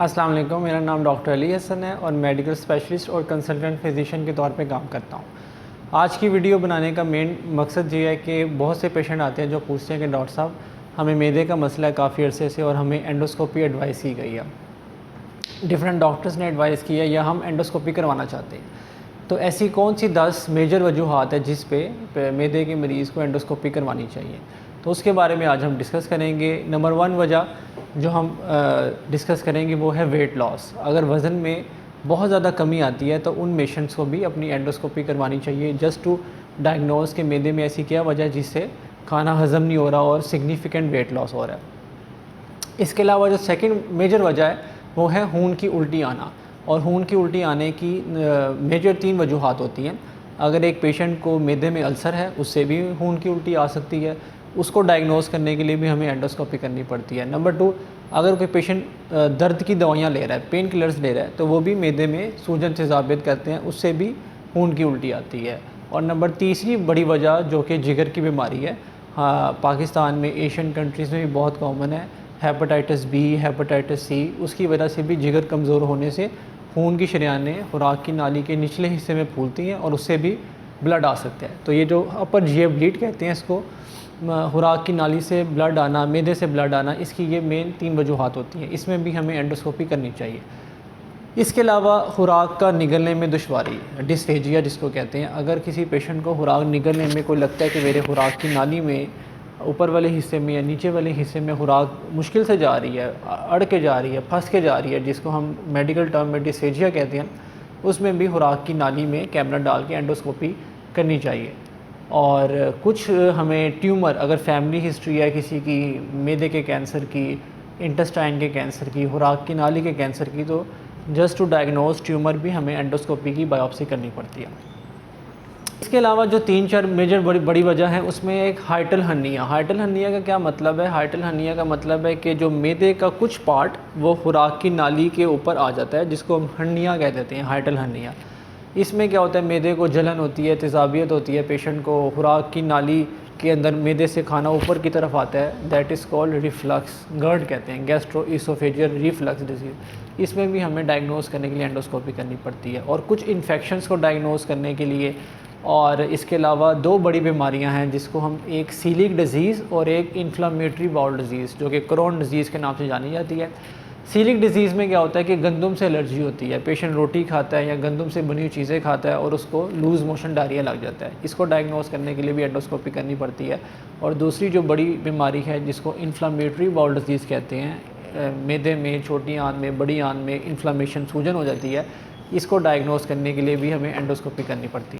अस्सलाम वालेकुम, मेरा नाम डॉक्टर अली हसन है और मेडिकल स्पेशलिस्ट और कंसल्टेंट फिजिशियन के तौर पे काम करता हूँ। आज की वीडियो बनाने का मेन मकसद ये है कि बहुत से पेशेंट आते हैं जो पूछते हैं कि डॉक्टर साहब हमें मैदे का मसला है काफ़ी अरसे से और हमें एंडोस्कोपी एडवाइस की गई है, डिफरेंट डॉक्टर्स ने एडवाइस की है या हम एंडोस्कोपी करवाना चाहते हैं। तो ऐसी कौन सी 10 मेजर वजूहात है जिस पे मैदे के मरीज़ को एंडोस्कोपी करवानी चाहिए, तो उसके बारे में आज हम डिस्कस करेंगे। नंबर 1 वजह जो हम डिस्कस करेंगे वो है वेट लॉस। अगर वज़न में बहुत ज़्यादा कमी आती है तो उन पेशेंट्स को भी अपनी एंडोस्कोपी करवानी चाहिए जस्ट टू डायग्नोज के मैदे में ऐसी क्या वजह है जिससे खाना हज़म नहीं हो रहा और सिग्निफिकेंट वेट लॉस हो रहा है। इसके अलावा जो सेकंड मेजर वजह है वो है खून की उल्टी आना, और खून की उल्टी आने की मेजर 3 वजूहात होती हैं। अगर एक पेशेंट को मैदे में अल्सर है उससे भी खून की उल्टी आ सकती है, उसको डायग्नोस करने के लिए भी हमें एंडोस्कोपी करनी पड़ती है। नंबर 2, अगर कोई पेशेंट दर्द की दवाइयाँ ले रहा है, पेन किलर्स ले रहा है, तो वो भी मैदे में सूजन से ज़ाबित करते हैं, उससे भी खून की उल्टी आती है। और नंबर तीसरी बड़ी वजह जो कि जिगर की बीमारी है, हाँ पाकिस्तान में, एशियन कंट्रीज़ में भी बहुत कॉमन है, हेपेटाइटिस बी, हेपेटाइटिस सी, उसकी वजह से भी जिगर कमज़ोर होने से खून की शरीयानें खुराक की नाली के निचले हिस्से में फूलती हैं और उससे भी ब्लड आ सकता है। तो ये जो अपर जीए ब्लीड कहते हैं इसको, खुराक की नाली से ब्लड आना, मैदे से ब्लड आना, इसकी ये मेन 3 वजूहात होती हैं। इसमें भी हमें एंडोस्कोपी करनी चाहिए। इसके अलावा खुराक का निगलने में दुश्वारी, डिस्फेजिया जिसको कहते हैं, अगर किसी पेशेंट को खुराक निगलने में कोई लगता है कि मेरे खुराक की नाली में ऊपर वाले हिस्से में या नीचे वाले हिस्से में खुराक मुश्किल से जा रही है, अड़ के जा रही है, फंस के जा रही है, जिसको हम मेडिकल टर्म में डिस्फेजिया कहते हैं, उसमें भी खुराक की नाली में कैमरा डाल के एंडोस्कोपी करनी चाहिए। और कुछ हमें ट्यूमर, अगर फैमिली हिस्ट्री है किसी की मैदे के कैंसर की, इंटेस्टाइन के कैंसर की, खुराक की नाली के कैंसर की, तो जस्ट टू डायग्नोज ट्यूमर भी हमें एंडोस्कोपी की बायोप्सी करनी पड़ती है। इसके अलावा जो 3-4 मेजर बड़ी वजह है उसमें एक हाइटल हर्निया। हाइटल हर्निया का क्या मतलब है? हाइटल हर्निया का मतलब है कि जो मैदे का कुछ पार्ट वो खुराक की नाली के ऊपर आ जाता है, जिसको हम हर्निया कह देते हैं, हाइटल हर्निया। इसमें क्या होता है, मैदे को जलन होती है, तेज़ाबियत होती है, पेशेंट को खुराक की नाली के अंदर मैदे से खाना ऊपर की तरफ आता है, दैट इज़ कॉल्ड रिफ्लक्स, गर्ड कहते हैं, गैस्ट्रो इसोफेजियल रिफ्लक्स डिजीज़। इसमें भी हमें डायग्नोस करने के लिए एंडोस्कोपी करनी पड़ती है। और कुछ इन्फेक्शंस को डायग्नोस करने के लिए, और इसके अलावा 2 बड़ी बीमारियां हैं जिसको हम, एक सीलिक डिज़ीज़ और एक इन्फ्लामेटरी बाउल डिज़ीज़ जो कि क्रोन डिज़ीज़ के नाम से जानी जाती है। सीलिक डिज़ीज़ में क्या होता है कि गंदम से एलर्जी होती है, पेशेंट रोटी खाता है या गंदम से बनी हुई चीज़ें खाता है और उसको लूज़ मोशन डायरिया लग जाता है। इसको डायग्नोस करने के लिए भी एंडोस्कोपी करनी पड़ती है। और दूसरी जो बड़ी बीमारी है जिसको इन्फ्लामेटरी बाउल डिज़ीज़ कहते हैं, मैदे में, छोटी आंत में, बड़ी आंत में इन्फ्लामेशन, सूजन हो जाती है, इसको डायग्नोस करने के लिए भी हमें एंडोस्कोपी करनी पड़ती है।